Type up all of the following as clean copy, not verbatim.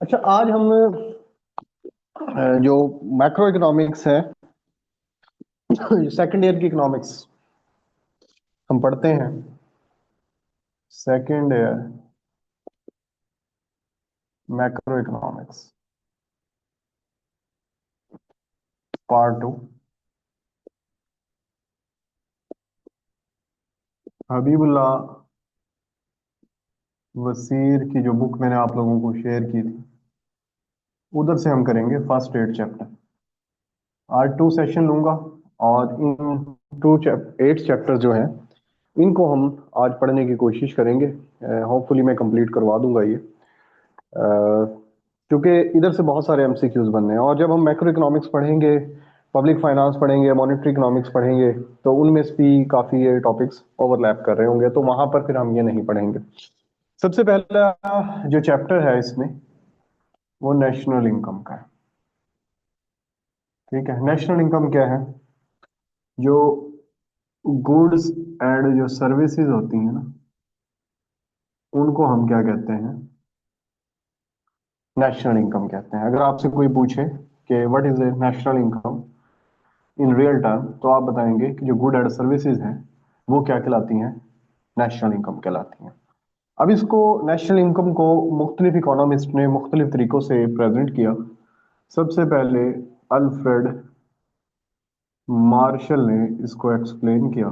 अच्छा, आज हम जो मैक्रो इकोनॉमिक्स है, सेकंड ईयर की इकोनॉमिक्स हम पढ़ते हैं। Second year macroeconomics part 2। Habibullah Wasir की जो बुक मैंने आप लोगों को शेयर की थी, उधर से हम करेंगे फर्स्ट 8 चैप्टर। आज 2 सेशन लूंगा और इन 8 चैप्टर जो हैं इनको हम आज पढ़ने की कोशिश करेंगे। होपफुली मैं कंप्लीट करवा दूंगा ये, क्योंकि इधर से बहुत सारे एमसीक्यूज बनने हैं। और जब हम मैक्रो इकोनॉमिक्स पढ़ेंगे, पब्लिक फाइनेंस पढ़ेंगे, मॉनेटरी इकोनॉमिक्स पढ़ेंगे, तो उनमें भी काफ़ी ये टॉपिक्स ओवरलैप कर रहे होंगे, तो वहां पर फिर हम ये नहीं पढ़ेंगे। सबसे पहला जो चैप्टर है इसमें, वो नेशनल इनकम का है। ठीक है, नेशनल इनकम क्या है? जो गुड्स एंड जो सर्विसेज होती हैं ना, उनको हम क्या कहते हैं? नेशनल इनकम कहते हैं। अगर आपसे कोई पूछे कि what is a national income in real term, तो आप बताएंगे कि जो गुड एंड सर्विसेज हैं वो क्या कहलाती हैं? नेशनल इनकम कहलाती हैं। अब इसको नेशनल इनकम को मुख्तलिफ इकोनॉमिस्ट ने मुख्तलिफ तरीकों से प्रेजेंट किया। सबसे पहले अल्फ्रेड मार्शल ने इसको एक्सप्लेन किया।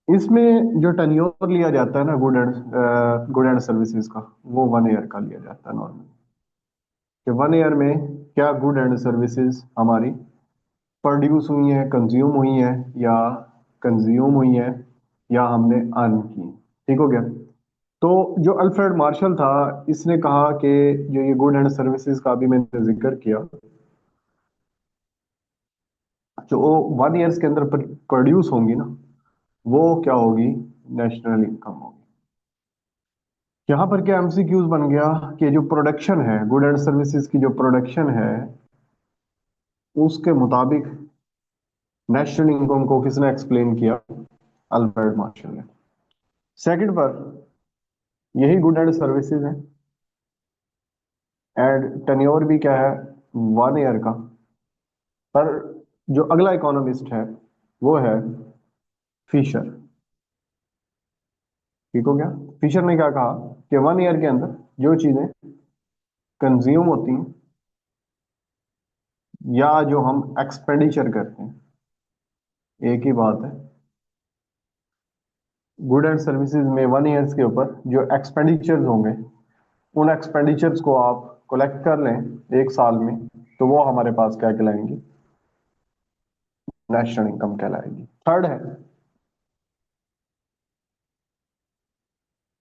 इसमें जो टर्नओवर लिया जाता है ना गुड एंड सर्विसेज का, वो 1 ईयर का लिया जाता है नॉर्मली। कि 1 ईयर में क्या गुड एंड सर्विसेज हमारी प्रोड्यूस हुई हैं, कंज्यूम हुई हैं, या कंज्यूम हुई हैं, या हमने अर्न की। ठीक हो गया। तो जो अल्फ्रेड मार्शल था, इसने कहा कि जो ये गुड एंड सर्विसेज का भी मैंने जिक्र किया, जो 1 ईयर्स के अंदर प्रोड्यूस होंगी ना, वो क्या होगी? नेशनल इनकम होगी। यहाँ पर क्या एमसीक्यूज बन गया कि जो प्रोडक्शन है, गुड एंड सर्विसेज की जो प्रोडक्शन है, उसके मुताबिक नेशनल इनकम को किसने एक्सप्लेन किया? अल्फ्रेड मार्शल ने। सेकंड पर यही गुड एंड सर्विसेज है, एंड टेन्योर भी क्या है? 1 ईयर का। पर जो अगला इकोनॉमिस्ट है वो है फिशर। ठीक हो गया। फिशर ने क्या कहा कि 1 ईयर के अंदर जो चीजें कंज्यूम होती हैं या जो हम एक्सपेंडिचर करते हैं, एक ही बात है। गुड एंड सर्विसेज में 1 ईयर्स के ऊपर जो एक्सपेंडिचर्स होंगे, उन एक्सपेंडिचर्स को आप कलेक्ट कर लें 1 साल में, तो वो हमारे पास क्या कहलाएंगी? नेशनल इनकम कहलाएगी। थर्ड है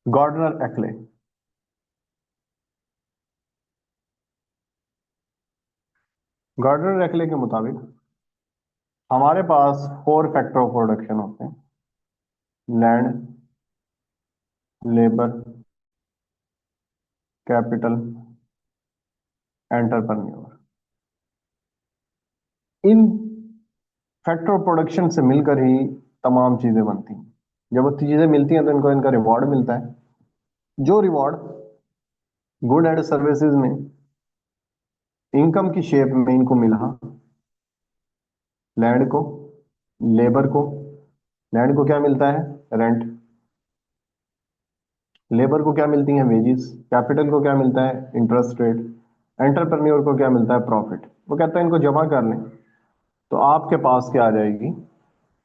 गॉर्डनर एक्ले। गॉर्डनर एक्ले के मुताबिक हमारे पास 4 फैक्टर ऑफ प्रोडक्शन होते हैं: land, labour, capital, entrepreneur. In factor of production से मिलकर ही तमाम चीजें बनती हैं। जब वो चीजें मिलती हैं तो इनको इनका रिवॉर्ड मिलता है। जो रिवॉर्ड गुड एंड सर्विसेज में इनकम की शेप में इनको मिला, लैंड को, लेबर को। लैंड को क्या मिलता है? रेंट। लेबर को क्या मिलती है? वेजेस। कैपिटल को क्या मिलता है? Interest rate. एंटरप्रेन्योर को क्या मिलता है? प्रॉफिट। वो कहता है इनको जमा कर लें तो आपके पास क्या आ जाएगी?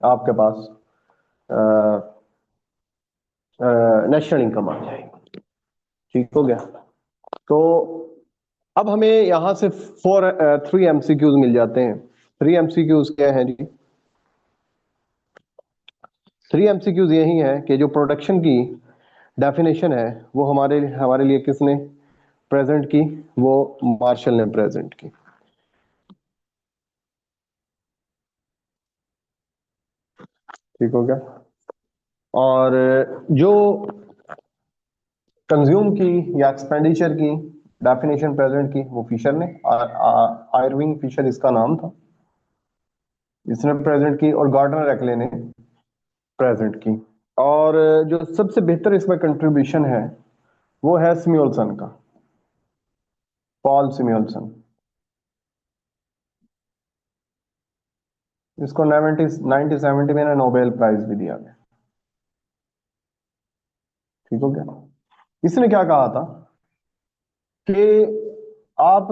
आपके पास नेशनल इनकम आ जाएगी। ठीक हो गया। तो अब हमें यहां से 3 एमसीक्यूज मिल जाते हैं। 3 एमसीक्यूज क्या है जी? 3 एमसीक्यूज यही है कि जो प्रोडक्शन की डेफिनेशन है वो हमारे हमारे लिए किसने प्रेजेंट की? वो मार्शल ने प्रेजेंट की। ठीक हो गया। और जो कंज्यूम की या एक्सपेंडिचर की डेफिनेशन प्रेजेंट की, वो फिशर ने, आयरविंग फिशर इसका नाम था, इसने प्रेजेंट की। और गार्डनर एक्ले ने प्रेजेंट की। और जो सबसे बेहतर इसमें कंट्रीब्यूशन है वो है स्म्यूलसन का। पॉल सिम्युलसन। इसको 1970 में ना नोबेल प्राइज भी दिया गया। ठीक हो गया। इसने क्या कहा था कि आप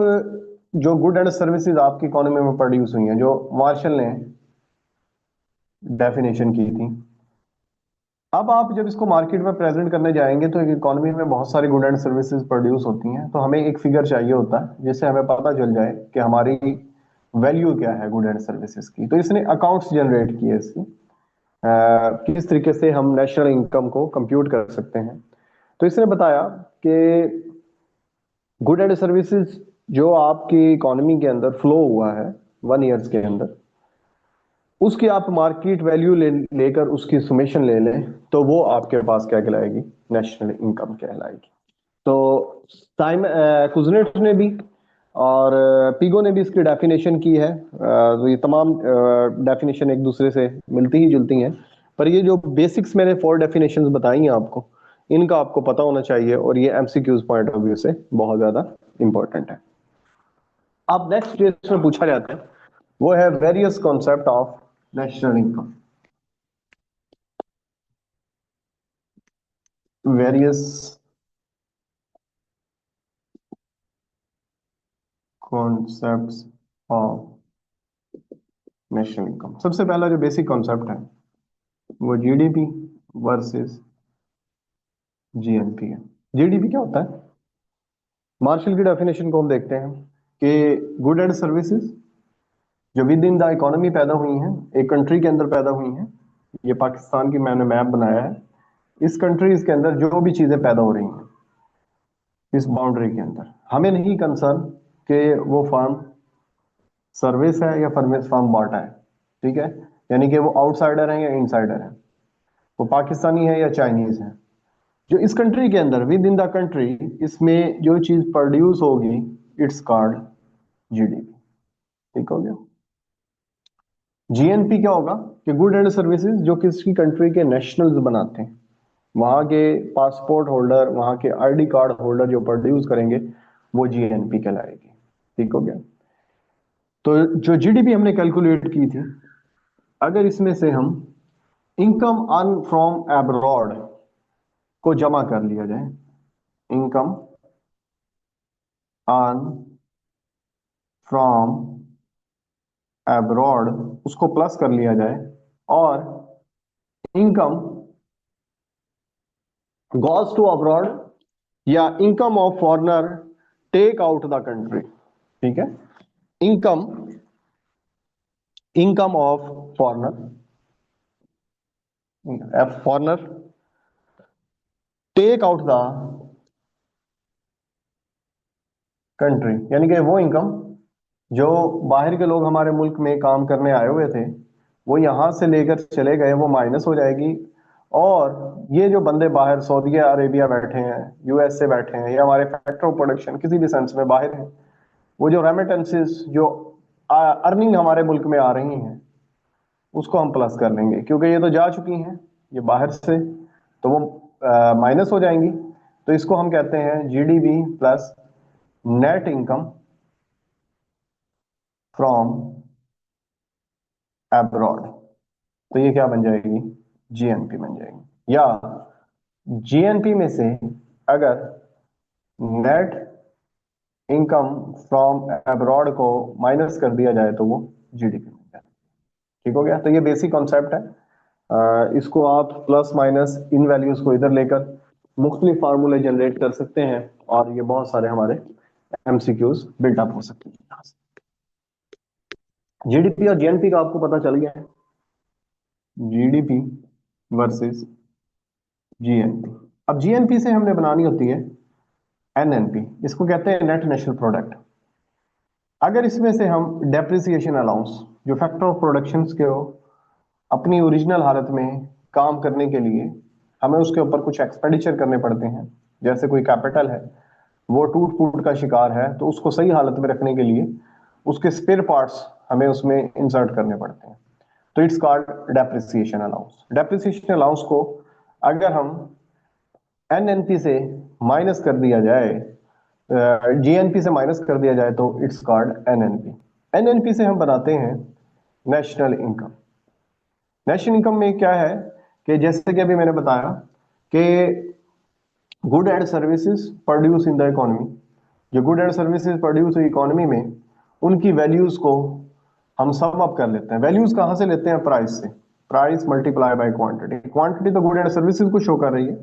जो गुड एंड सर्विसेज आपकी इकोनॉमी में प्रोड्यूस हुई हैं, जो मार्शल ने डेफिनेशन की थी, अब आप जब इसको मार्केट में प्रेजेंट करने जाएंगे तो एक इकोनॉमी में बहुत सारी गुड एंड सर्विसेज प्रोड्यूस होती हैं, तो हमें एक फिगर चाहिए होता है जिससे हमें पता चल जाए कि हमारी वैल्यू क्या है गुड एंड सर्विसेज की। तो इसने अकाउंट्स जनरेट किए इसकी, किस तरीके से हम नेशनल इनकम को कंप्यूट कर सकते हैं। तो इसने बताया कि गुड एंड सर्विसेज जो आपकी इकोनॉमी के अंदर फ्लो हुआ है 1 ईयर्स के अंदर, उसकी आप मार्केट वैल्यू लेकर उसकी सुमेशन ले लें तो वो आपके पास क्या कहलाएगी, नेशनल इनकम कहलाएगी। तो टाइम कुजनेट ने भी और पिगो ने भी इसकी डेफिनेशन की है। तो ये तमाम डेफिनेशन एक दूसरे से मिलती ही जुलती हैं, पर ये जो बेसिक्स मैंने 4 डेफिनेशंस बताई हैं आपको, इनका आपको पता होना चाहिए और ये एमसीक्यूज पॉइंट ऑफ व्यू से बहुत ज्यादा इंपॉर्टेंट है। अब नेक्स्ट जो इसमें पूछा जाता है वो है various concept of national income. Various concepts of national income. सबसे पहला जो बेसिक कॉन्सेप्ट है वो जीडीपी वर्सेस जीएनपी है। जीडीपी क्या होता है? मार्शल की डेफिनेशन को हम देखते हैं कि गुड एंड सर्विसेज जो विद इन द इकोनॉमी पैदा हुई हैं, एक कंट्री के अंदर पैदा हुई हैं। ये पाकिस्तान की मैंने मैप बनाया है, इस कंट्रीज के अंदर जो भी चीजें पैदा हो रही हैं इस बाउंड्री के अंदर, हमें नहीं कंसर्न कि वो फर्म सर्विस है या फर्म बाटा है। ठीक है, यानी कि वो आउटसाइडर है या इनसाइडर है, वो पाकिस्तानी है या चाइनीज है, जो इस कंट्री के अंदर विद इन द कंट्री इसमें जो चीज प्रोड्यूस होगी इट्स कॉल्ड जीडीपी। ठीक हो गया। जीएनपी क्या होगा कि गुड एंड सर्विसेज जो किसी कंट्री के नेशनल्स बनाते हैं, वहां के पासपोर्ट होल्डर, वहां के आईडी कार्ड होल्डर जो प्रोड्यूस करेंगे वो जीएनपी कहलाएगी। ठीक हो गया। तो जो जीडीपी हमने कैलकुलेट की थी, अगर इसमें से हम इनकम अर्न फ्रॉम एब्रॉड को जमा कर लिया जाए, इनकम अर्न फ्रॉम एब्रॉड उसको प्लस कर लिया जाए, और इनकम goes टू अब्रॉड या income of foreigner take out the country. ठीक है, income income of foreigner take out the country, यानी कि वो इनकम जो बाहर के लोग हमारे मुल्क में काम करने आए हुए थे वो यहां से लेकर चले गए, वो माइनस हो जाएगी। और ये जो बंदे बाहर सऊदी अरेबिया बैठे हैं, यूएस से बैठे हैं, या हमारे फैक्टर ऑफ प्रोडक्शन किसी भी सेंस में बाहर हैं, वो जो रेमिटेंसेस जो अर्निंग हमारे मुल्क में आ रही हैं उसको हम प्लस कर लेंगे, क्योंकि ये तो जा चुकी हैं ये बाहर से, तो वो माइनस हो जाएंगी। तो इसको हम कहते हैं GDP plus net income from abroad. तो ये क्या बन जाएगी, जीएनपी बन जाएगी। या जीएनपी में से अगर नेट इनकम फ्रॉम एब्रॉड को माइनस कर दिया जाए तो वो जीडीपी बन जाए। ठीक हो गया। तो ये बेसिक कॉन्सेप्ट है। इसको आप प्लस माइनस इन वैल्यूज को इधर लेकर मुख्तलिफ फार्मूले जनरेट कर सकते हैं और ये बहुत सारे हमारे एमसीक्यूज बिल्टअप हो सकते हैं। जीडीपी और जीएनपी का आपको पता चल गया है, जीडीपी वर्सेस जीएनपी। अब जीएनपी से हमने बनानी होती है एनएनपी, इसको कहते हैं नेट नेशनल प्रोडक्ट। अगर इसमें से हम डेप्रिसिएशन अलाउंस जो फैक्टर ऑफ प्रोडक्शन के अपनी ओरिजिनल हालत में काम करने के लिए हमें उसके ऊपर कुछ एक्सपेंडिचर करने पड़ते हैं, जैसे कोई कैपिटल है वो टूट फूट का शिकार है तो उसको सही हालत में रखने के लिए उसके स्पेयर पार्ट्स हमें उसमें इंसर्ट करने पड़ते हैं, तो it's called depreciation allowance. Depreciation allowance को अगर हम एनएनपी से माइनस कर दिया जाए जीएनपी से माइनस कर दिया जाए तो इट्स कॉल्ड एनएनपी। एनएनपी से हम बनाते हैं नेशनल इनकम। नेशनल इनकम में क्या है कि जैसे कि अभी मैंने बताया कि good and services produce in the economy, जो गुड एंड सर्विसेज प्रोड्यूस हुई इकोनॉमी में उनकी वैल्यूज को हम सम अप कर लेते हैं। वैल्यूज कहां से लेते हैं? प्राइस से। Price multiply by quantity. Quantity तो गुड एंड सर्विसेज को शो कर रही है,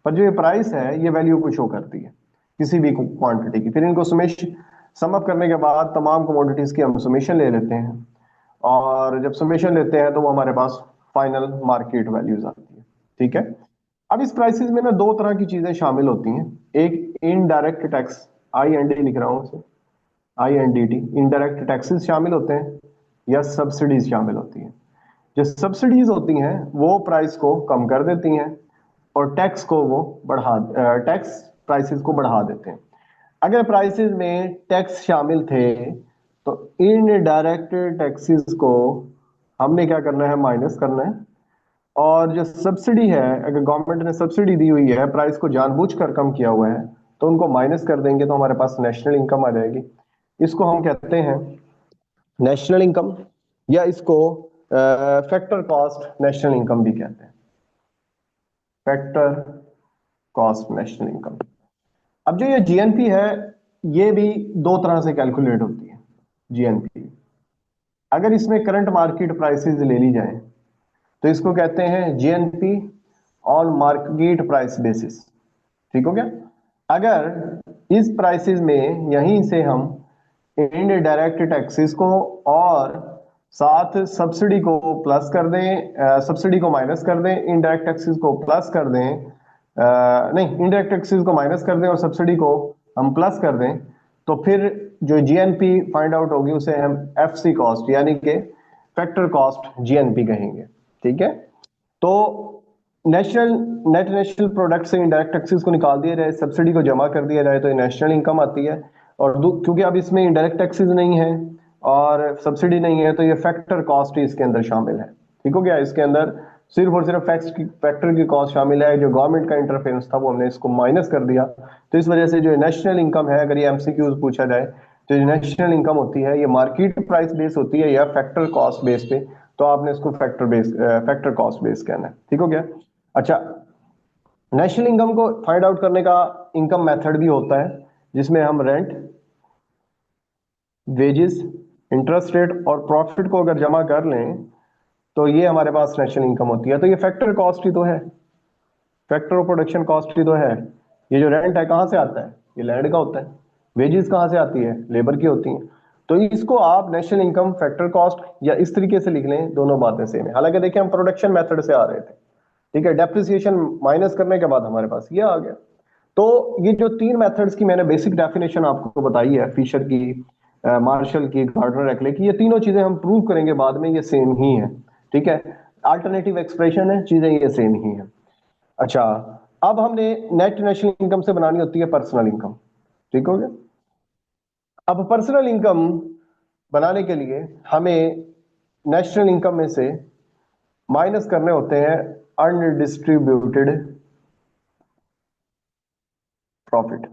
पर जो ये प्राइस है ये वैल्यू को शो करती है किसी भी क्वांटिटी की। फिर इनको समेशन सम अप करने के बाद तमाम कमोडिटीज की हम समेशन ले लेते हैं, और जब समेशन लेते हैं तो वो हमारे पास फाइनल मार्केट वैल्यूज आती है। ठीक है। अब इस प्राइसेस में ना दो तरह की चीजें शामिल होती हैं। एक indirect tax, I N D लिख रहा हूं उसे, I N D T, indirect taxes शामिल होते हैं, या सब्सिडीज शामिल होती हैं। जो सब्सिडीज होती हैं वो प्राइस को कम कर देती हैं और टैक्स को वो टैक्स प्राइसेस को बढ़ा देते हैं। अगर प्राइसेस में टैक्स शामिल थे तो इनडायरेक्ट टैक्सेस को हमने क्या करना है? माइनस करना है। और जो सब्सिडी है, अगर गवर्नमेंट ने सब्सिडी दी हुई है, प्राइस को जानबूझकर कम किया हुआ है, तो उनको माइनस कर देंगे तो हमारे पास नेशनल इनकम आ जाएगी। इसको हम कहते हैं नेशनल इनकम, या इसको फैक्टर कॉस्ट नेशनल इनकम भी कहते हैं। Factor cost national income. अब जो ये जीएनपी है ये भी दो तरह से कैलकुलेट होती है। जीएनपी अगर इसमें करंट मार्केट प्राइसेस ले ली जाए तो इसको कहते हैं GNP on market price basis. ठीक हो गया। अगर इस प्राइसेस में यहीं से हम इनडायरेक्ट टैक्सेस को और साथ सब्सिडी को प्लस कर दें, सब्सिडी को माइनस कर दें, इनडायरेक्ट टैक्सेस को प्लस कर दें, नहीं, इनडायरेक्ट टैक्सेस को माइनस कर दें और सब्सिडी को हम प्लस कर दें, तो फिर जो जीएनपी फाइंड आउट होगी उसे हम एफसी कॉस्ट यानी कि फैक्टर कॉस्ट जीएनपी कहेंगे। ठीक है। तो नेशनल नेट नेशनल प्रोडक्ट से इनडायरेक्ट टैक्सेस को निकाल दिया जाए, सब्सिडी को जमा कर दिया जाए तो ये नेशनल इनकम आती है। और क्योंकि अब इसमें इनडायरेक्ट टैक्सेस नहीं है और सब्सिडी नहीं है तो ये फैक्टर कॉस्ट ही इसके अंदर शामिल है। ठीक हो गया। इसके अंदर सिर्फ और सिर्फ फैक्टर की कॉस्ट शामिल है। जो गवर्नमेंट का इंटरफेरेंस था वो हमने इसको माइनस कर दिया। तो इस वजह से जो नेशनल इनकम है, अगर ये एमसीक्यूज पूछा जाए तो जो नेशनल इनकम होती है ये मार्केट प्राइस बेस होती है या फैक्टर कॉस्ट बेस पे, तो आपने इसको फैक्टर कॉस्ट बेस कहना है। ठीक हो गया। अच्छा, नेशनल इनकम को फाइंड आउट करने का इनकम मेथड भी होता है जिसमें हम रेंट, वेजेस, इंटरेस्ट रेट और प्रॉफिट को अगर जमा कर लें तो ये हमारे पास नेशनल इनकम होती है। तो ये फैक्टर कॉस्ट ही तो है, फैक्टर ऑफ प्रोडक्शन कॉस्ट ही तो है। ये जो रेंट है कहां से आता है? ये लैंड का होता है। वेजेस कहां से आती है? लेबर की होती है। तो इसको आप नेशनल इनकम, फैक्टर कॉस्ट या इस तरीके से लिख लें, दोनों बातें सेम है। हालांकि देखिए हम प्रोडक्शन मेथड से आ रहे थे। ठीक है। डेप्रिसिएशन माइनस करने के बाद हमारे पास ये आ गया। तो ये जो तीन मेथड्स की मैंने बेसिक डेफिनेशन आपको बताई है, फिशर की, मार्शल की, गार्डनर एक्ले की, ये तीनों चीजें हम प्रूव करेंगे बाद में, ये सेम ही है। ठीक है। अल्टरनेटिव एक्सप्रेशन है, चीजें ये सेम ही है। अच्छा, अब हमने नेट नेशनल इनकम से बनानी होती है पर्सनल इनकम। ठीक हो गया। अब पर्सनल इनकम बनाने के लिए हमें नेशनल इनकम में से माइनस करने होते हैं अनडिस्ट्रीब्यूटेड प्रॉफिट।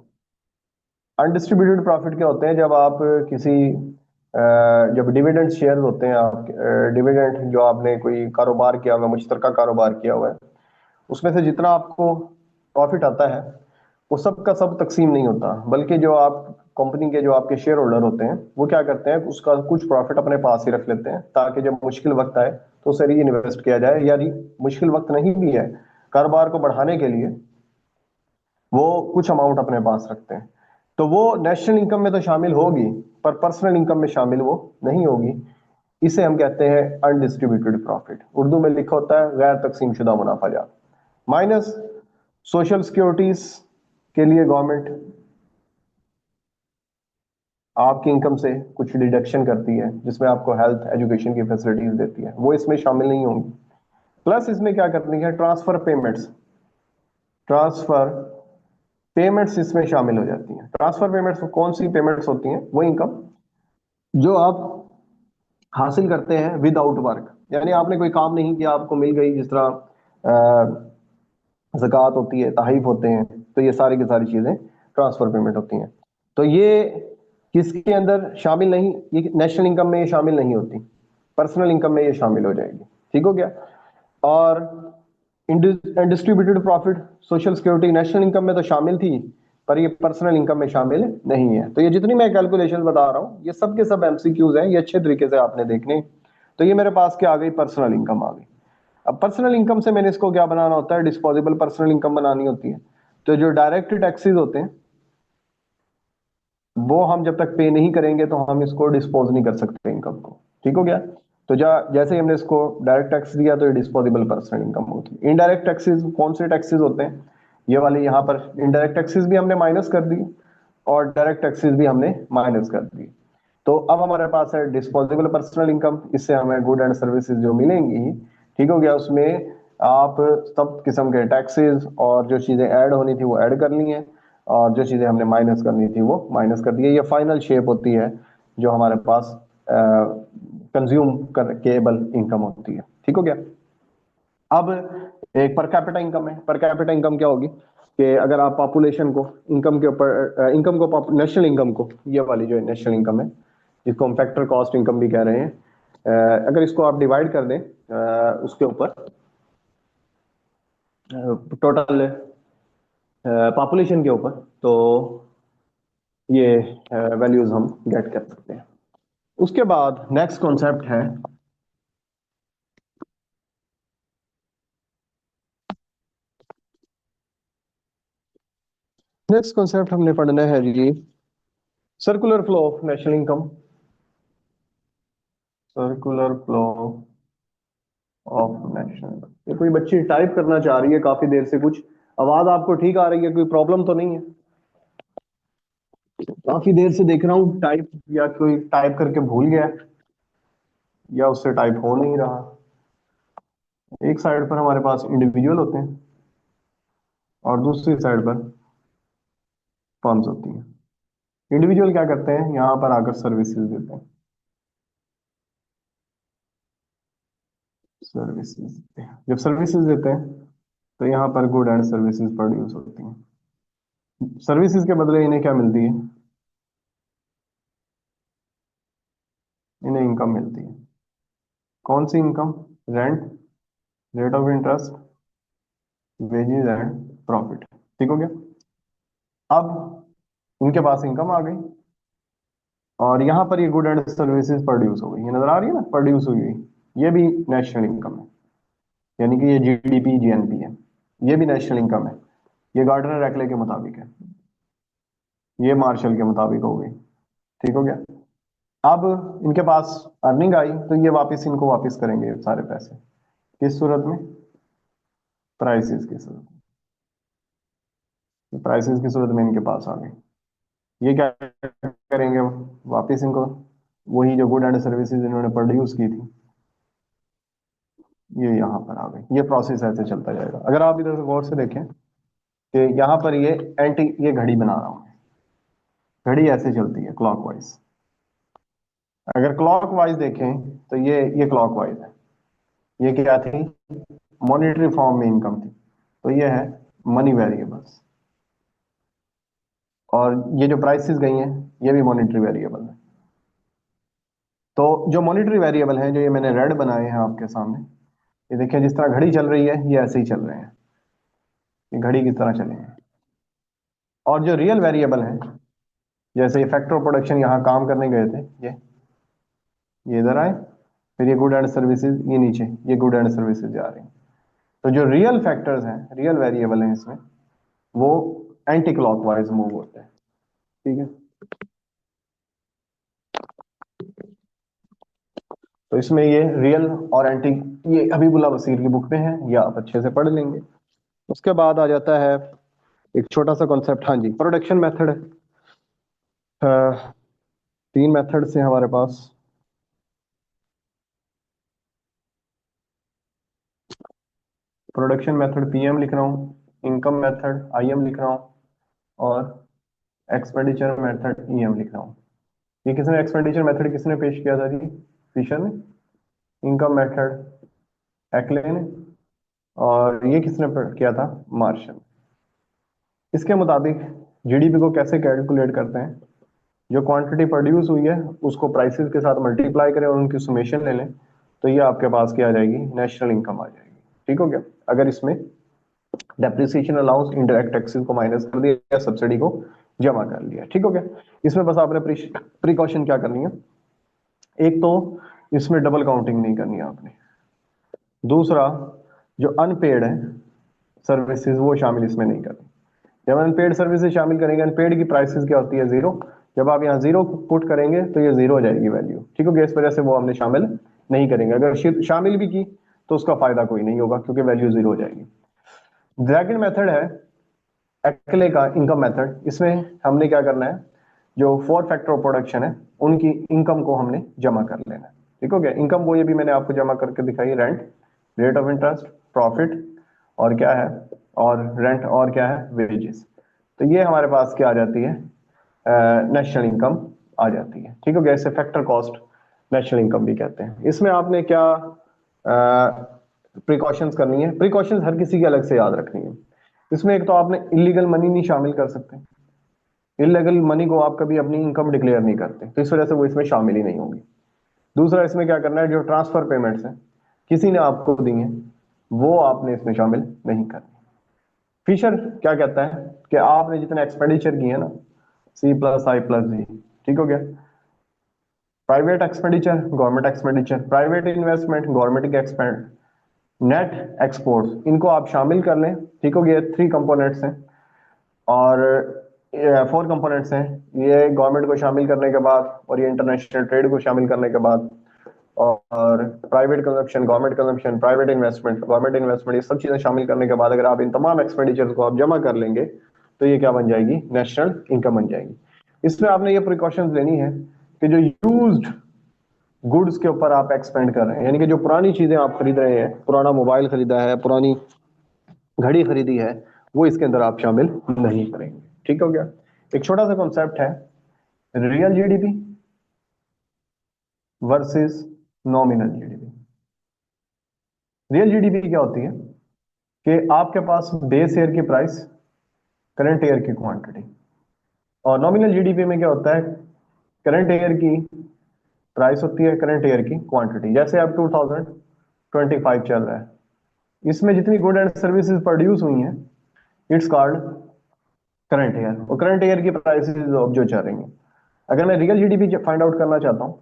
अनडिस्ट्रीब्यूटेड प्रॉफिट क्या होते हैं? जब आप किसी जब डिविडेंड शेयर होते हैं, आप डिविडेंड जो आपने कोई कारोबार किया हुआ है, मुश्तरका कारोबार किया हुआ है, उसमें से जितना आपको प्रॉफिट आता है वो सब का सब तकसीम नहीं होता, बल्कि जो आप कंपनी के जो आपके शेयर होल्डर होते हैं वो क्या करते हैं, उसका कुछ प्रॉफिट अपने पास ही रख लेते हैं ताकि जब मुश्किल वक्त आए तो उसे री इन्वेस्ट किया जाए, या मुश्किल वक्त नहीं भी है, कारोबार को बढ़ाने के लिए वो कुछ अमाउंट अपने पास रखते हैं। तो वो नेशनल इनकम में तो शामिल होगी पर पर्सनल इनकम में शामिल वो नहीं होगी। इसे हम कहते हैं अनडिस्ट्रीब्यूटेड प्रॉफिट। उर्दू में लिखा होता है गैर तकसीम शुदा मुनाफा जात। माइनस सोशल सिक्योरिटीज के लिए गवर्नमेंट आपकी इनकम से कुछ डिडक्शन करती है जिसमें आपको हेल्थ एजुकेशन की फैसिलिटीज देती है, वो इसमें शामिल नहीं होंगी। प्लस इसमें क्या करनी है? ट्रांसफर पेमेंट्स, ट्रांसफर पेमेंट्स इसमें शामिल हो जाती हैं। ट्रांसफर पेमेंट्स कौन सी पेमेंट्स होती हैं? वो इनकम जो आप हासिल करते हैं विदाउट वर्क, यानी आपने कोई काम नहीं किया, आपको मिल गई, जिस तरह ज़कात होती है, तहफ़ होते हैं, तो ये सारी की सारी चीजें ट्रांसफर पेमेंट होती हैं। तो ये किसके अंदर शामिल नहीं, ये नेशनल इनकम में ये शामिल नहीं होती, पर्सनल इनकम में ये शामिल हो जाएगी। ठीक हो गया। और distributed profit, social security national income में तो शामिल थी, पर ये पर्सनल इनकम में शामिल नहीं है। तो ये जितनी मैं कैलकुलेशन बता रहा हूँ ये सब के सब एमसीक्यूज हैं, ये अच्छे तरीके से आपने देखने। तो ये मेरे पास क्या आ गई, पर्सनल इनकम आ गई। अब पर्सनल इनकम से मैंने इसको क्या बनाना होता है, डिस्पोजेबल पर्सनल इनकम बनानी होती है। तो जो डायरेक्ट टैक्सेस होते हैं वो हम जब तक पे नहीं करेंगे तो हम इसको डिस्पोज नहीं कर सकते इनकम को। ठीक हो गया। तो जैसे ही हमने इसको डायरेक्ट टैक्स दिया तो ये डिस्पोजेबल पर्सनल इनकम होती है। इनडायरेक्ट टैक्सेस कौन से टैक्सेस होते हैं, ये वाले यहाँ पर इनडायरेक्ट टैक्सेस भी हमने माइनस कर दी और डायरेक्ट टैक्सेस भी हमने माइनस कर दी। तो अब हमारे पास है डिस्पोजेबल पर्सनल इनकम, इससे हमें गुड एंड सर्विसेज जो मिलेंगी। ठीक हो गया। उसमें आप सब किस्म के टैक्सेस और जो चीजें ऐड होनी थी वो ऐड कर ली हैं, और जो चीजें हमने माइनस करनी थी वो माइनस कर दी है। ये फाइनल शेप होती है जो हमारे पास कंज्यूम केबल इनकम होती है। ठीक हो गया। अब एक पर कैपिटा इनकम है। पर कैपिटा इनकम क्या होगी कि अगर आप पॉपुलेशन को इनकम के ऊपर इनकम को नेशनल इनकम को, ये वाली जो नेशनल इनकम है जिसको हम फैक्टर कॉस्ट इनकम भी कह रहे हैं, अगर इसको आप डिवाइड कर दें उसके ऊपर टोटल पॉपुलेशन के ऊपर, तो ये वैल्यूज हम गेट कर सकते हैं। उसके बाद नेक्स्ट कॉन्सेप्ट है नेक्स्ट कॉन्सेप्ट हमने पढ़ना है जी, circular flow of national income. Circular flow of national, ये कोई बच्ची टाइप करना चाह रही है काफी देर से, कुछ आवाज आपको ठीक आ रही है, कोई प्रॉब्लम तो नहीं है? काफी देर से देख रहा हूँ टाइप, या कोई टाइप करके भूल गया या उससे टाइप हो नहीं रहा। एक साइड पर हमारे पास इंडिविजुअल होते हैं और दूसरी साइड पर फर्म्स होती हैं। इंडिविजुअल क्या करते हैं, यहाँ पर आकर सर्विसेज देते हैं, सर्विसेज देते हैं। जब सर्विसेज देते हैं तो यहाँ पर गुड एंड सर्विसेज प्रोड्यूस होती हैं। सर्विसेज के बदले इन्हें क्या मिलती है, इन्हें इनकम मिलती है। कौन सी income, rent, rate of interest, wages and profit. ठीक हो गया। अब इनके पास इनकम आ गई और यहाँ पर ये गुड एंड सर्विसेज प्रोड्यूस हो गई, ये नजर आ रही है ना, प्रोड्यूस हुई हुई। ये भी नेशनल इनकम है, यानी कि ये जीडीपी जीएनपी है, ये भी नेशनल इनकम है। ये गार्डनर एक्ले के मुताबिक है, ये मार्शल के मुताबिक हो गई। ठीक हो गया। अब इनके पास अर्निंग आई तो ये वापस इनको वापस करेंगे सारे पैसे, किस सूरत में, प्राइसेस की सूरत में। प्राइसेस की सूरत में इनके पास आ गई। ये क्या करेंगे, वापस इनको वही जो गुड एंड सर्विसेज इन्होंने प्रोड्यूस की थी ये यहाँ पर आ गई। ये प्रोसेस ऐसे चलता जाएगा। अगर आप इधर से गौर से देखें कि यहाँ पर ये एंटी, ये घड़ी बना रहा हूँ, घड़ी ऐसे चलती है क्लॉकवाइज। अगर क्लॉकवाइज देखें तो ये क्लॉकवाइज है। ये क्या थी, मॉनेटरी फॉर्म में इनकम थी, तो ये है मनी वेरिएबल्स। और ये जो प्राइसेस गई हैं ये भी मॉनेटरी वेरिएबल है। तो जो मॉनेटरी वेरिएबल हैं, जो ये मैंने रेड बनाए हैं आपके सामने, ये देखिए जिस तरह घड़ी चल रही है ये ऐसे ही चल रहे हैं, ये घड़ी की तरह चलेंगे। और जो रियल वेरिएबल हैं, जैसे ये फैक्टर ऑफ प्रोडक्शन यहाँ काम करने गए थे, ये इधर आए, फिर ये गुड एंड सर्विसेज ये नीचे, ये गुड एंड सर्विसेज जा रही हैं। तो जो रियल फैक्टर्स हैं, रियल वेरिएबल हैं इसमें, वो एंटी क्लॉकवाइज मूव होते हैं। ठीक है। तो इसमें ये रियल और एंटी, ये हबीबुल्ला वसीर की बुक में है, ये आप अच्छे से पढ़ लेंगे। उसके बाद आ जाता है एक छोटा सा कॉन्सेप्ट, हाँ जी, प्रोडक्शन मेथड है। तीन मेथड से हमारे पास, प्रोडक्शन मेथड पीएम लिख रहा हूँ, इनकम मेथड आईएम लिख रहा हूँ, और एक्सपेंडिचर मेथड ईएम लिख रहा हूँ। ये किसने एक्सपेंडिचर मेथड किसने पेश किया था जी, फिशर ने। इनकम मेथड एक्ले ने। और ये किसने किया था, मार्शल। इसके मुताबिक जीडीपी को कैसे कैलकुलेट करते हैं, जो क्वांटिटी प्रोड्यूस हुई है उसको प्राइसेस के साथ मल्टीप्लाई करें और उनकी सुमेशन ले लें, तो ये आपके पास क्या आ जाएगी, नेशनल इनकम आ जाएगी। ठीक हो गया। अगर इसमें डेप्रिसिएशन अलाउंस, इनडायरेक्ट टैक्सेस को माइनस कर दिया, सब्सिडी को जमा कर लिया। ठीक हो गया। इसमें बस आपने प्रिकॉशन क्या करनी है, एक तो इसमें डबल काउंटिंग नहीं करनी है आपने, दूसरा जो अनपेड है सर्विसेज वो शामिल इसमें नहीं करनी। जब अनपेड सर्विसेज शामिल करेंगे, अनपेड की प्राइसेस क्या होती है, जीरो। जब आप यहाँ जीरो पुट करेंगे तो ये जीरो हो जाएगी वैल्यू। ठीक हो गया। इस वजह से वो हमने शामिल नहीं करेंगे। अगर शामिल भी की तो उसका फायदा कोई नहीं होगा क्योंकि वैल्यू जीरो हो जाएगी। सेकंड मेथड है एक्ले का इनकम मेथड। इसमें हमने क्या करना है, जो फोर फैक्टर ऑफ प्रोडक्शन है उनकी इनकम को हमने जमा कर लेना है। ठीक हो गया। इनकम वो ये भी मैंने आपको जमा करके दिखाई, rent, rate of interest, profit और क्या है, और रेंट और क्या है, वेजेस। तो ये हमारे पास क्या आ जाती है, नेशनल इनकम आ जाती है। ठीक हो गया। इसे फैक्टर कॉस्ट नेशनल इनकम भी कहते हैं। इसमें आपने क्या प्रिकॉशंस करनी है, प्रिकॉशंस हर किसी की अलग से याद रखनी है। इसमें एक तो आपने इलीगल मनी नहीं शामिल कर सकते, इलीगल मनी को आप कभी अपनी इनकम डिक्लेयर नहीं करते, तो इस वजह से वो इसमें शामिल ही नहीं होगी। दूसरा इसमें क्या करना है, जो ट्रांसफर पेमेंट्स हैं किसी ने आपको दी हैं वो आपने इसमें शामिल नहीं करनी। फिशर क्या कहता है कि आपने जितने एक्सपेंडिचर किए हैं ना, सी प्लस आई प्लस जी। ठीक हो गया। Private expenditure, government expenditure, private investment, government के एक्सपेंड, नेट एक्सपोर्ट्स, इनको आप शामिल कर लें। ठीक हो गया। थ्री कंपोनेंट्स हैं और फोर कंपोनेंट्स हैं। ये गवर्नमेंट को शामिल करने के बाद और ये इंटरनेशनल ट्रेड को शामिल करने के बाद और private consumption, government consumption, private investment, government investment, ये सब चीजें शामिल करने के बाद अगर आप इन तमाम एक्सपेंडिचर को आप जमा कर लेंगे तो ये क्या बन जाएगी, नेशनल इनकम बन जाएगी। इसमें आपने ये प्रिकॉशंस लेनी है कि जो यूज्ड गुड्स के ऊपर आप एक्सपेंड कर रहे हैं, यानी कि जो पुरानी चीजें आप खरीद रहे हैं, पुराना मोबाइल खरीदा है, पुरानी घड़ी खरीदी है, वो इसके अंदर आप शामिल नहीं करेंगे। ठीक हो गया। एक छोटा सा कॉन्सेप्ट है, real GDP versus nominal GDP. Real GDP क्या होती है कि आपके पास बेस ईयर की प्राइस, करंट ईयर की क्वांटिटी, और नॉमिनल जीडीपी में क्या होता है, करंट ईयर की प्राइस होती है, करंट ईयर की क्वांटिटी। जैसे अब 2025 चल रहा है, इसमें जितनी गुड एंड सर्विसेज प्रोड्यूस हुई हैं इट्स कॉल्ड करंट ईयर, और करंट ईयर की प्राइसेस जो चल रही हैं। अगर मैं रियल जीडीपी फाइंड आउट करना चाहता हूं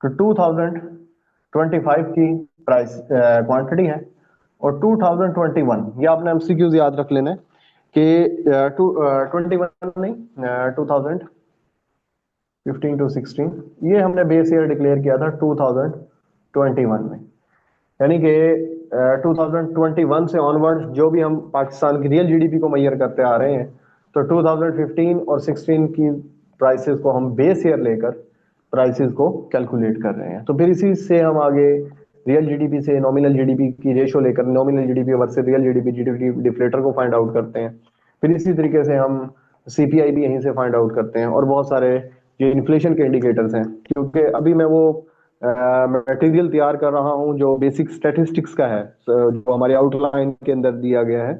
तो 2025 की प्राइस क्वांटिटी है और 2021, ये आपने एमसीक्यूज याद रख लेना है कि 21 नहीं, 2015 टू 16 ये हमने बेस ईयर डिक्लेयर किया था 2021 में। यानी कि 2021 से ऑनवर्ड जो भी हम पाकिस्तान की रियल जीडीपी को मैयर करते आ रहे हैं, तो 2015 और 16 की प्राइसेस को हम बेस ईयर लेकर प्राइसेस को कैलकुलेट कर रहे हैं। तो फिर इसी से हम आगे रियल जीडीपी से नॉमिनल जीडीपी की रेशो लेकर nominal GDP versus real GDP, GDP deflator को फाइंड आउट करते हैं। फिर इसी तरीके से हम सीपीआई भी यहीं से फाइंड आउट करते हैं और बहुत सारे जो इन्फ्लेशन के इंडिकेटर्स हैं, क्योंकि अभी मैं वो मटेरियल तैयार कर रहा हूं जो बेसिक स्टैटिस्टिक्स का है, जो हमारे आउटलाइन के अंदर दिया गया है,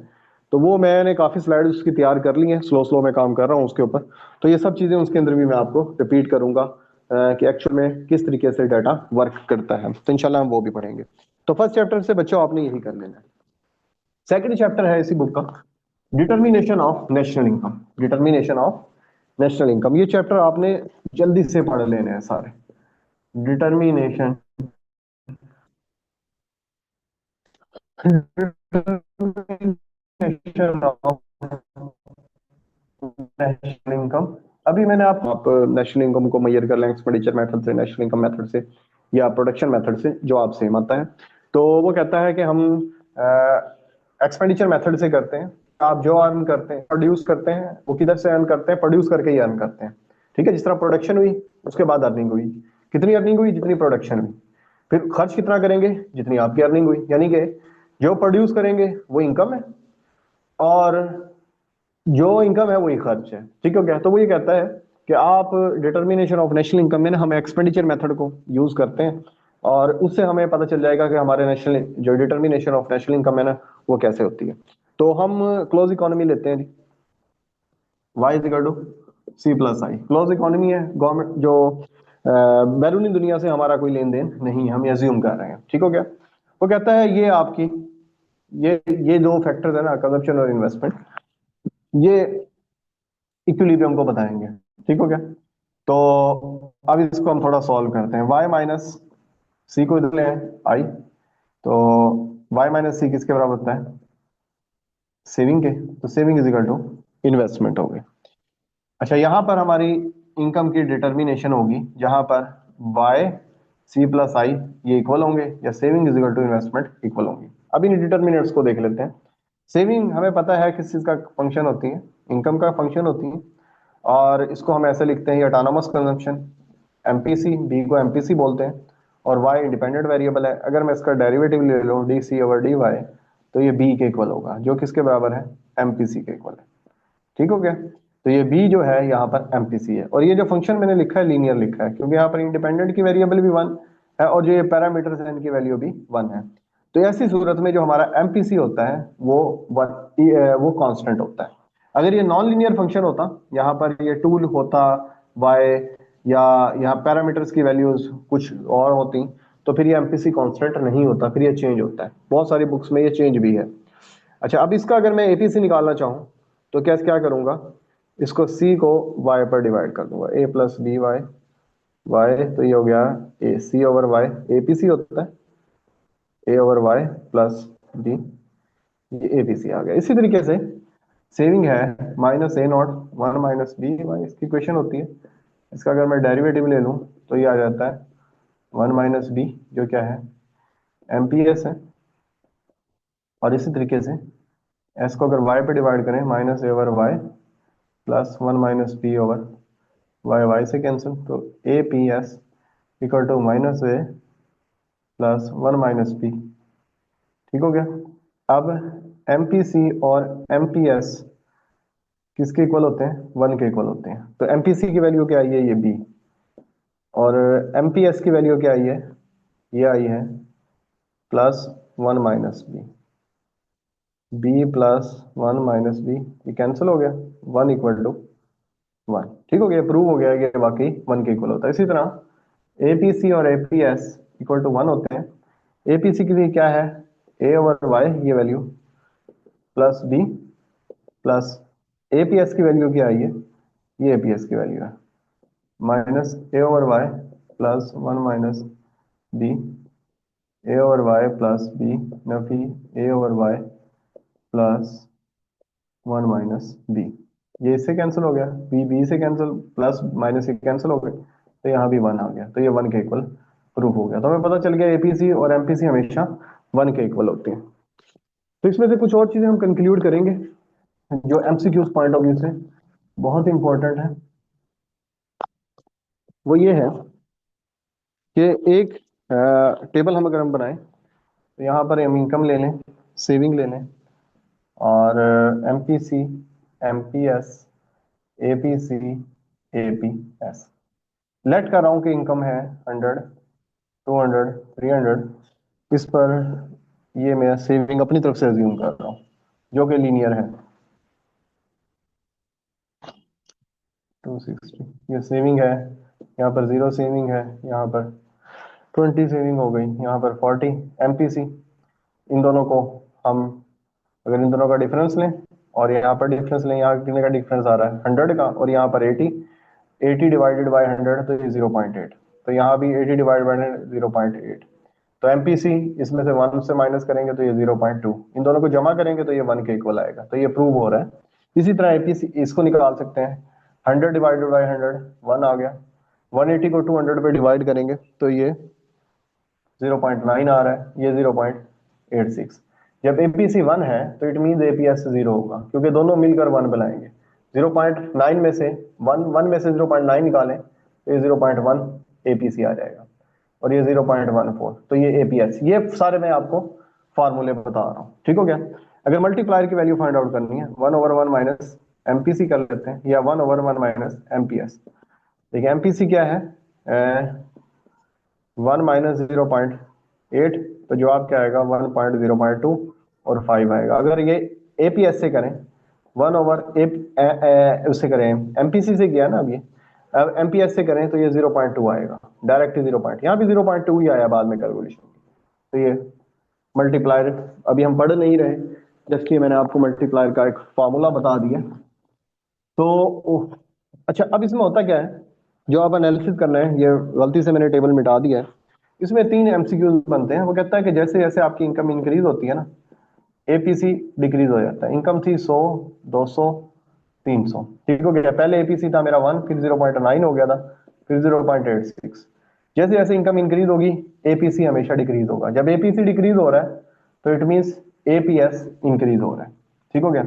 तो वो मैंने काफी स्लाइड्स उसकी तैयार कर ली हैं, स्लो स्लो मैं काम कर रहा हूं उसके ऊपर। तो ये सब चीजें उसके अंदर भी मैं आपको रिपीट करूंगा कि एक्चुअल में किस तरीके से डाटा वर्क करता है, तो इंशाल्लाह हम वो भी पढ़ेंगे। तो फर्स्ट चैप्टर से बच्चों आपने यही कर लेना है। सेकंड चैप्टर है इसी बुक का, determination of national income. Determination of national income, ये चैप्टर आपने जल्दी से पढ़ लेने हैं सारे। Determination of national income. अभी मैंने आप नेशनल इनकम को मेजर कर लें एक्सपेंडिचर मेथड से, नेशनल इनकम मेथड से या प्रोडक्शन मेथड से, जो आपसे आता है। तो वो कहता है कि हम एक्सपेंडिचर मेथड से करते हैं। आप जो अर्न करते हैं, प्रोड्यूस करते हैं, वो किधर से अर्न करते हैं, प्रोड्यूस करके ही अर्न करते हैं। ठीक है। जिस तरह प्रोडक्शन हुई उसके बाद अर्निंग हुई, कितनी अर्निंग हुई, जितनी प्रोडक्शन हुई। फिर खर्च कितना करेंगे, जितनी आपकी अर्निंग हुई। यानी कि जो प्रोड्यूस करेंगे वो इनकम है और जो इनकम है वही खर्च है। ठीक हो गया। तो वो ये कहता है कि आप डिटर्मिनेशन ऑफ नेशनल इनकम में ना हम एक्सपेंडिचर मेथड को यूज करते हैं और उससे हमें पता चल जाएगा कि हमारे नेशनल जो डिटर्मिनेशन ऑफ नेशनल इनकम है ना वो कैसे होती है। तो हम क्लोज इकोनॉमी लेते हैं जी, y is equal to C plus I. Close economy है, गवर्नमेंट जो बैरूनी दुनिया से हमारा कोई लेन देन नहीं है, हम एज्यूम कर रहे हैं। ठीक हो गया। वो कहता है ये आपकी ये दो फैक्टर्स है ना, कंजप्शन और इन्वेस्टमेंट, ये इक्विलिब्रियम को बताएंगे। ठीक हो गया। तो अब इसको हम थोड़ा सॉल्व करते हैं। y माइनस सी को इधर ले आए आई, तो y माइनस सी किसके बराबर होता है, सेविंग के। तो saving is equal to investment हो गई। अच्छा, यहां पर हमारी इनकम की डिटर्मिनेशन होगी जहां पर y सी प्लस आई ये इक्वल होंगे या saving is equal to investment equal होंगे। अब इन डिटर्मिनेंट्स को देख लेते हैं। सेविंग हमें पता है किस चीज का फंक्शन होती है, इनकम का फंक्शन होती है, और इसको हम ऐसे लिखते हैं ऑटोनोमस कंजम्पशन, एमपीसी, बी को एमपीसी बोलते हैं, और वाई इंडिपेंडेंट वेरिएबल है। अगर मैं इसका डेरिवेटिव ले लूँ D C over D Y, तो ये बी के इक्वल होगा, जो किसके बराबर है, एमपीसी के इक्वल है। ठीक हो गया। तो ये बी जो है यहाँ पर एमपीसी है, और ये जो फंक्शन मैंने लिखा है लीनियर लिखा है, क्योंकि यहाँ पर इंडिपेंडेंट की वेरिएबल भी वन है और जो ये पैरामीटर्स है इनकी वैल्यू भी वन है। तो ऐसी सूरत में जो हमारा एमपीसी होता है वो वो कांस्टेंट होता है। अगर ये नॉन लीनियर फंक्शन होता, यहाँ पर ये टूल होता वाई, या यहाँ पैरामीटर्स की वैल्यूज कुछ और होती, तो फिर ये एमपीसी कांस्टेंट नहीं होता, फिर ये चेंज होता है। बहुत सारी बुक्स में ये चेंज भी है। अच्छा, अब इसका अगर मैं एपीसी निकालना चाहूँ तो क्या क्या करूंगा, इसको सी को वाई पर डिवाइड कर दूंगा, A plus B Y Y, तो ये हो गया A C over Y, APC होता है A over Y plus B, ये एपीसी आ गया। इसी तरीके से सेविंग है minus A nought one minus B Y, इसकी इक्वेशन होती है। इसका अगर मैं डेरिवेटिव ले लूं तो ये आ जाता है वन माइनस बी, जो क्या है, एमपीएस है। और इसी तरीके से एस को अगर वाई पे डिवाइड करें, minus A over Y plus one minus B over Y, Y से कैंसिल, तो A P S equal to minus A plus one minus B. ठीक हो गया। अब एम पी सी और एम पी एस किसके इक्वल होते हैं, वन के इक्वल होते हैं। तो एम पी सी की वैल्यू क्या आई है, ये बी, और एम पी एस की वैल्यू क्या आई है, ये आई है plus one minus B, B plus one minus B, ये कैंसिल हो गया, वन इक्वल टू वन। ठीक हो गया, प्रूव हो गया कि वाकई वन के इक्वल होता है। इसी तरह एपीसी और एपीएस इक्वल टू वन होते हैं। एपीसी के लिए क्या है, ए ओवर वाई ये value plus B, plus APS की वैल्यू क्या आई है, ये एपीएस की वैल्यू है, minus A over Y plus one minus B, A over Y plus B नफी A over Y plus one minus B, ये इससे कैंसिल हो गया, बी बी से कैंसिल, प्लस माइनस से कैंसिल हो गए, तो यहाँ भी वन आ गया, तो ये वन के इक्वल प्रूफ हो गया। तो हमें पता चल गया एपीसी और एमपीसी हमेशा वन के इक्वल होते हैं। तो इसमें से कुछ और चीजें हम कंक्लूड करेंगे जो एमसीक्यूज पॉइंट ऑफ व्यू से बहुत इंपॉर्टेंट है। वो ये है कि एक टेबल हम अगर हम बनाएं, तो यहाँ पर हम इनकम ले लें, सेविंग ले लें, और MPC, MPS, APC, APS, late कर रहा हूं कि इनकम है 100, 200, 300, इस पर ये मैं सेविंग अपनी तरफ से अज्यूम कर रहा हूं जो कि लीनियर है 260, ये सेविंग है, यहाँ पर 0 सेविंग है, यहाँ पर 20 सेविंग हो गई, यहाँ पर 40 एमपीसी। इन दोनों को हम अगर इन दोनों का डिफरेंस लें और यहाँ पर डिफरेंस लें, यहाँ कितने का डिफरेंस आ रहा है 100 का, और यहाँ पर 80, 80 डिवाइडेड बाय 100 तो ये 0.8, तो यहाँ भी 80 डिवाइड बाय 0.8। तो एमपीसी इसमें से वन से माइनस करेंगे तो ये 0.2, इन दोनों को जमा करेंगे तो ये वन के इक्वल आएगा, तो ये प्रूव हो रहा है। इसी तरह एपीसी इसको निकाल सकते हैं, 100 डिवाइडेड बाय 100 वन आ गया, 180 को 200 पे डिवाइड करेंगे तो ये 0.9 आ रहा है, ये 0.86। जब एपीसी वन है तो इट मीन एपीएस जीरो होगा, क्योंकि दोनों मिलकर वन बनाएंगे। 0.9 में से वन में से 0.9 निकालें तो ये 0.1 एपीसी आ जाएगा, और ये 0.14, तो ये एपीएस। ये सारे मैं आपको फॉर्मूले बता रहा हूँ। ठीक हो गया। अगर मल्टीप्लायर की वैल्यू फाइंड आउट करनी है, 1/1 माइनस एमपीसी कर लेते हैं, या 1/1 माइनस एमपीएस। देखिए एमपीसी क्या है, 1 माइनस 0.8, तो जवाब क्या आएगा 1.0.2 और 5 आएगा। अगर ये एपीएस से करें 1 ओवर उससे करें, एमपीसी से किया ना अभी, अब एमपीएस से करें तो ये 0.2 आएगा, डायरेक्ट 0 यहाँ भी 0.2 ही आया बाद में कैलकुलेशन। तो ये मल्टीप्लायर अभी हम पढ़ नहीं रहे, जबकि मैंने आपको मल्टीप्लायर का एक फॉर्मूला बता दिया। तो अच्छा, अब इसमें होता क्या है, जो आप एनालिसिस करना है, ये गलती से मैंने टेबल मिटा दिया है। इसमें 3 एमसीक्यूज बनते हैं। वो कहता है कि जैसे जैसे आपकी इनकम इंक्रीज होती है ना, एपीसी डिक्रीज हो जाता है। इनकम थी 100, 200, 300, ठीक हो गया। पहले एपीसी था मेरा 1, फिर 0.9 हो गया था, फिर 0.86। जैसे जैसे इनकम इंक्रीज होगी, एपीसी हमेशा डिक्रीज होगा। जब एपीसी डिक्रीज हो रहा है तो इट मींस एपीएस इंक्रीज हो रहा है, ठीक हो गया।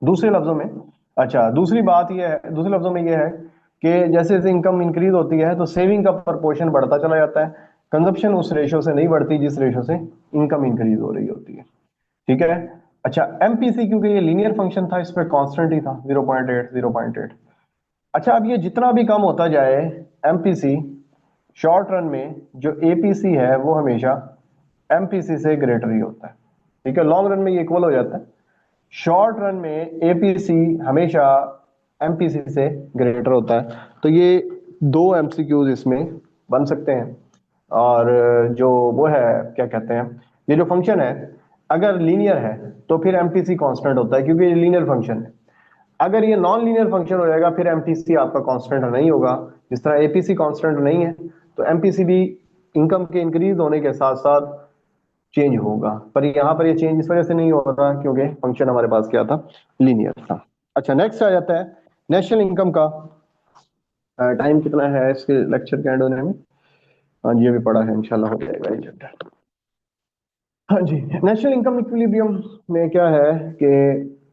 दूसरे लफ्जों में, अच्छा दूसरी बात यह है, दूसरे लफ्जों में यह है कि जैसे जैसे इनकम इंक्रीज होती है तो सेविंग का प्रपोर्शन बढ़ता चला जाता है। कंजप्शन उस रेशो से नहीं बढ़ती जिस रेशो से इनकम इंक्रीज हो रही होती है, ठीक है। अच्छा, एमपीसी क्योंकि ये लीनियर फंक्शन था, इस पे कांस्टेंट ही था 0.8 0.8। अच्छा, अब ये जितना भी कम होता जाए एमपीसी, शॉर्ट रन में जो एपीसी है वो हमेशा एमपीसी से ग्रेटर ही होता है, ठीक है। लॉन्ग रन में ये इक्वल हो जाता है, शॉर्ट रन में एपीसी हमेशा एमपीसी से ग्रेटर होता है। तो ये दो एमसीक्यूज इसमें बन सकते हैं। और जो वो है, क्या कहते हैं, ये जो फंक्शन है अगर लीनियर है तो फिर एमपीसी कांस्टेंट होता है क्योंकि ये लीनियर फंक्शन है। अगर ये नॉन लीनियर फंक्शन हो जाएगा फिर एमपीसी आपका कांस्टेंट नहीं होगा। जिस तरह एपीसी कांस्टेंट नहीं है तो एमपीसी भी इनकम के इंक्रीज होने के साथ साथ चेंज होगा। पर यहाँ पर ये चेंज इस वजह से नहीं हो रहा क्योंकि फंक्शन हमारे पास क्या था, लीनियर था। अच्छा, नेक्स्ट आ जाता है नेशनल इनकम का। टाइम कितना है इसके लेक्चर के एंड होने में? हाँ जी, ये भी पढ़ा है, इंशाल्लाह हो जाएगा ये चैप्टर। हाँ जी, नेशनल इनकम इक्विलिब्रियम में क्या है कि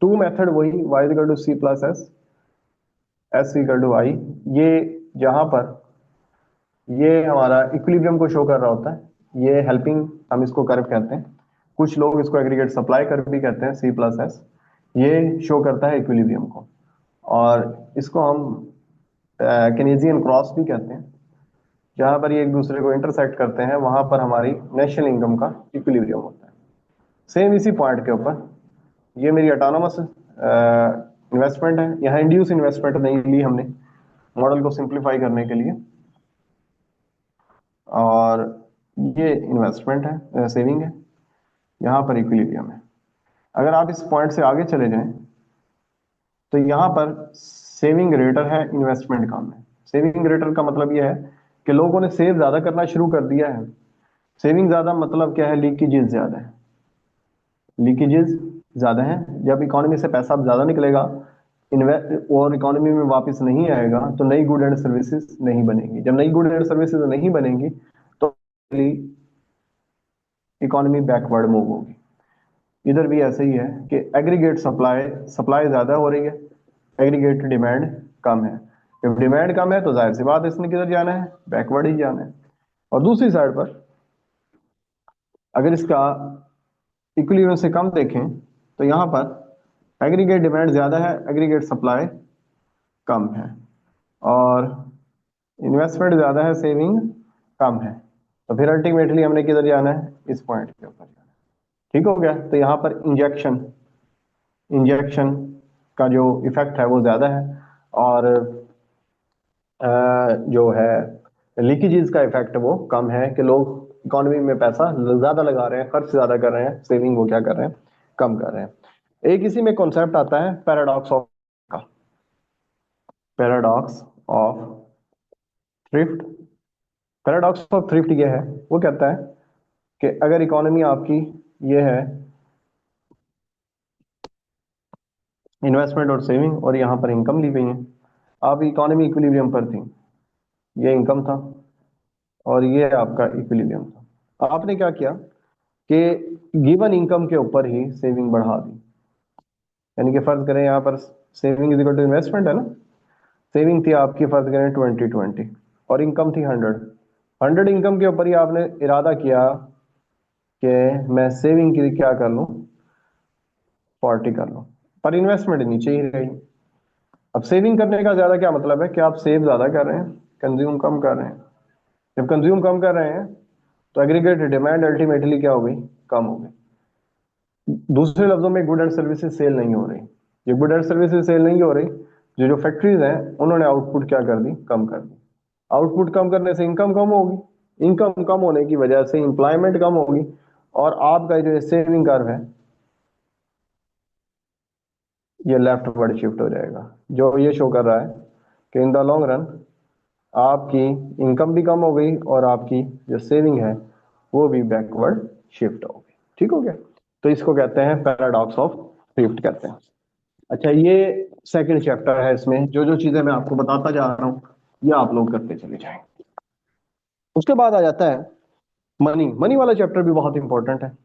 टू मेथड वही, y equal to C plus S, S equal to I. ये जहां पर ये हमारा इक्विलिब्रियम को शो कर रहा होता है, ये हेल्पिंग हम इसको कर्व कहते हैं। कुछ लोग इसको एग्रीगेट सप्लाई कर्व भी कहते हैं, सी प्लस एस। ये शो करता है इक्विलिब्रियम को, और इसको हम केनेजियन क्रॉस भी कहते हैं। जहां पर ये एक दूसरे को इंटरसेक्ट करते हैं वहां पर हमारी नेशनल इनकम का इक्विलिब्रियम होता है। सेम इसी पॉइंट के ऊपर ये मेरी ऑटोनोमस इन्वेस्टमेंट है, यहाँ इंड्यूस इन्वेस्टमेंट नहीं ली हमने मॉडल को सिंप्लीफाई करने के लिए, और ये इन्वेस्टमेंट है, सेविंग है, यहाँ पर इक्विलिब्रियम है। अगर आप इस पॉइंट से आगे चले जाएं तो यहाँ पर सेविंग ग्रेटर है, इन्वेस्टमेंट कम है। सेविंग ग्रेटर का मतलब यह है कि लोगों ने सेव ज्यादा करना शुरू कर दिया है। सेविंग ज्यादा मतलब क्या है, लीकेजेस ज्यादा है। लीकेजेस ज्यादा है, जब इकोनॉमी से पैसा ज्यादा निकलेगा इन्वेस्ट और इकोनॉमी में वापस नहीं आएगा तो नई गुड एंड सर्विसेज नहीं बनेगी। जब नई गुड एंड सर्विसेज नहीं बनेंगी तो इकोनॉमी बैकवर्ड मूव होगी। इधर भी ऐसे ही है कि एग्रीगेट सप्लाई सप्लाई ज्यादा हो रही है, एग्रीगेट डिमांड कम है। जब डिमांड कम है तो जाहिर सी बात है इसने किधर जाना है, बैकवर्ड ही जाना है। और दूसरी साइड पर अगर इसका इक्विलिब्रियम से कम देखें तो यहां पर एग्रीगेट डिमांड ज्यादा है, एग्रीगेट सप्लाई कम है, और इन्वेस्टमेंट ज्यादा है, सेविंग कम है। तो फिर अल्टीमेटली हमने किधर जाना है, इस पॉइंट के ऊपर जाना है, ठीक हो गया। तो यहाँ पर इंजेक्शन इंजेक्शन का जो इफेक्ट है वो ज्यादा है, और जो है लीकेजेस का इफेक्ट वो कम है कि लोग इकोनॉमी में पैसा ज्यादा लगा रहे हैं, खर्च ज्यादा कर रहे हैं, सेविंग वो क्या कर रहे हैं, कम कर रहे हैं। एक इसी में कॉन्सेप्ट आता है पैराडॉक्स ऑफ का, paradox of thrift. Paradox of thrift ये है, वो कहता है कि अगर इकोनॉमी आपकी ये है इन्वेस्टमेंट और सेविंग, और यहाँ पर इनकम ली गई है, आप इकोनॉमी इक्विलिब्रियम पर थी, ये इनकम था और ये आपका इक्विलिब्रियम था। आपने क्या किया कि गिवन इनकम के ऊपर ही सेविंग बढ़ा दी। यानी कि फर्ज करें यहाँ पर saving is equal to investment है ना, सेविंग थी आपकी फर्ज करें 2020 और इनकम थी 100 इनकम के ऊपर ही आपने इरादा किया कि मैं सेविंग की क्या कर लूँ, 40 कर लूँ, पर इन्वेस्टमेंट नीचे ही रही। अब सेविंग करने का ज्यादा क्या मतलब है कि आप सेव ज्यादा कर रहे हैं, कंज्यूम कम कर रहे हैं। जब कंज्यूम कम कर रहे हैं तो एग्रीगेट डिमांड अल्टीमेटली क्या हो गई, कम हो गई। दूसरे लफ्जों में गुड एंड सर्विसेज सेल नहीं हो रही। जो गुड एंड सर्विसेज सेल नहीं हो रही, जो जो फैक्ट्रीज हैं उन्होंने आउटपुट क्या कर दी, कम कर दी। आउटपुट कम करने से इनकम कम होगी, इनकम कम होने की वजह से इंप्लॉयमेंट कम होगी, और आपका जो सेविंग कर्व है ये लेफ्ट वर्ड शिफ्ट हो जाएगा, जो ये शो कर रहा है कि इन द लॉन्ग रन आपकी इनकम भी कम हो गई और आपकी जो सेविंग है वो भी बैकवर्ड शिफ्ट हो गई। ठीक हो गया? तो इसको कहते हैं पैराडॉक्स ऑफ थ्रिफ्ट कहते हैं। अच्छा, ये सेकंड चैप्टर है, इसमें जो जो चीजें मैं आपको बताता जा रहा हूँ ये आप लोग करते चले जाएंगे। उसके बाद आ जाता है मनी। मनी वाला चैप्टर भी बहुत इंपॉर्टेंट है।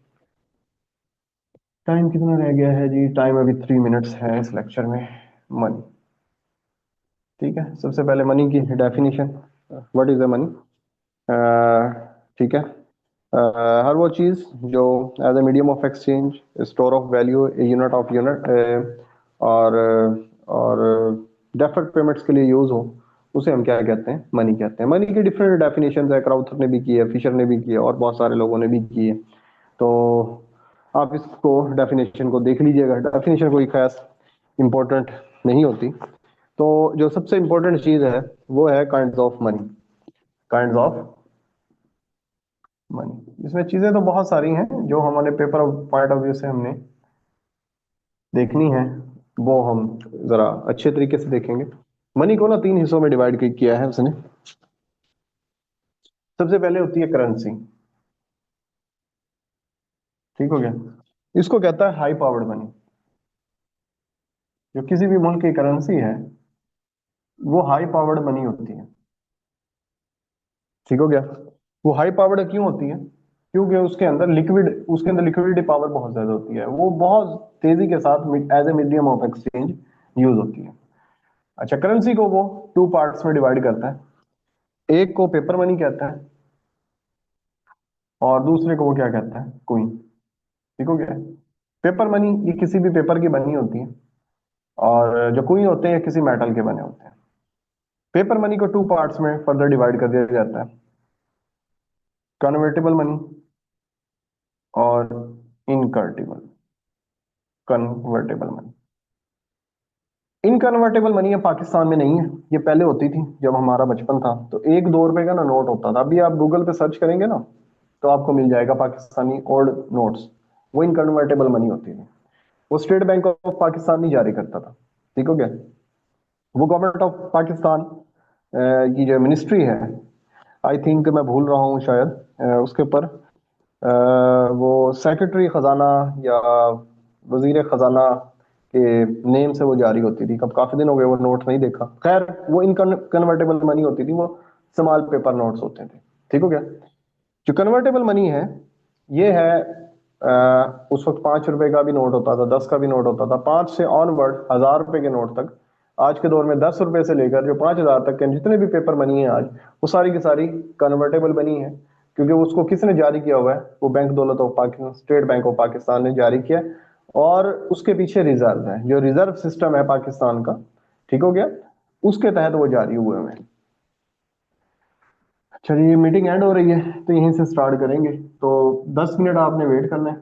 टाइम कितना रह गया है जी? टाइम अभी 3 मिनट्स है इस लेक्चर में। मनी, ठीक है। सबसे पहले मनी की definition, what is the money. ठीक है। हर वो चीज जो as a medium of exchange, store of value, unit of unit, और और डेफर्ड पेमेंट्स के लिए यूज हो, उसे हम क्या कहते हैं? मनी कहते हैं। मनी की डिफरेंट डेफिनेशन है, क्राउथर ने भी की है, फिशर ने भी की है, और बहुत सारे लोगों ने भी की है। तो आप इसको डेफिनेशन को देख लीजिएगा। डेफिनेशन कोई खास इंपॉर्टेंट नहीं होती। तो जो सबसे इंपॉर्टेंट चीज है वो है kinds of money. Kinds of money, इसमें चीजें तो बहुत सारी हैं जो हमारे पेपर पॉइंट ऑफ व्यू से हमने देखनी है, वो हम जरा अच्छे तरीके से देखेंगे। मनी को ना 3 हिस्सों में डिवाइड किया है उसने। सबसे पहले होती है करेंसी। ठीक हो गया? इसको कहता है हाई पावर्ड मनी। जो किसी भी मुल्क की करेंसी है वो हाई पावर्ड मनी होती है। ठीक हो गया? वो हाई पावर्ड क्यों होती है? क्योंकि उसके अंदर लिक्विडिटी पावर बहुत ज्यादा होती है, वो बहुत तेजी के साथ as a medium of exchange use होती है। अच्छा, करेंसी को वो 2 पार्ट्स में डिवाइड करता है। एक को पेपर मनी कहता है और दूसरे को वो क्या कहता है? कोइन। ठीक हो गया? पेपर मनी ये किसी भी पेपर की बनी होती है, और जो कोइन होते हैं ये किसी मेटल के बने होते हैं। पेपर मनी को 2 पार्ट्स में फर्दर डिवाइड कर दिया जाता है, कन्वर्टेबल मनी और इनकर्टेबल कन्वर्टेबल मनी। इनकन्वर्टेबल मनी है पाकिस्तान में नहीं है, ये पहले होती थी जब हमारा बचपन था, तो 1-2 रुपए का ना नोट होता था। अभी आप गूगल पे सर्च करेंगे ना तो आपको मिल जाएगा पाकिस्तानी ओल्ड नोट्स, वो इनकन्वर्टेबल मनी होती थी। वो स्टेट बैंक ऑफ पाकिस्तान नहीं जारी करता था। ठीक हो गया? वो गवर्नमेंट ऑफ पाकिस्तान की जो मिनिस्ट्री है, आई थिंक मैं भूल रहा हूँ शायद, उसके ऊपर वो सेक्रेटरी खजाना या वजीर खजाना के नेम से वो जारी होती थी। कब काफी दिन हो गए वो नोट नहीं देखा। खैर, वो इनकन्वर्टेबल मनी होती थी, वो स्मॉल पेपर नोट्स होते थे। ठीक हो गया? जो कन्वर्टेबल मनी है ये है उस वक्त 5 रुपए का भी नोट होता था, 10 का भी नोट होता था, 5 से ऑनवर्ड 1000 रुपए के नोट तक। आज के दौर में 10 रुपए से लेकर जो 5000 तक के जितने भी पेपर मनी है आज, वो सारी की सारी कन्वर्टेबल मनी है। क्योंकि उसको किसने जारी किया हुआ है? वो बैंक दौलत of Pakistan, state bank of Pakistan ने जारी किया। और उसके पीछे रिजर्व है, जो रिजर्व सिस्टम है पाकिस्तान का। ठीक हो गया? उसके तहत वो जारी हुए हैं। चलिए, मीटिंग एंड हो रही है तो यहीं से स्टार्ट करेंगे, तो 10 मिनट आपने वेट करना है।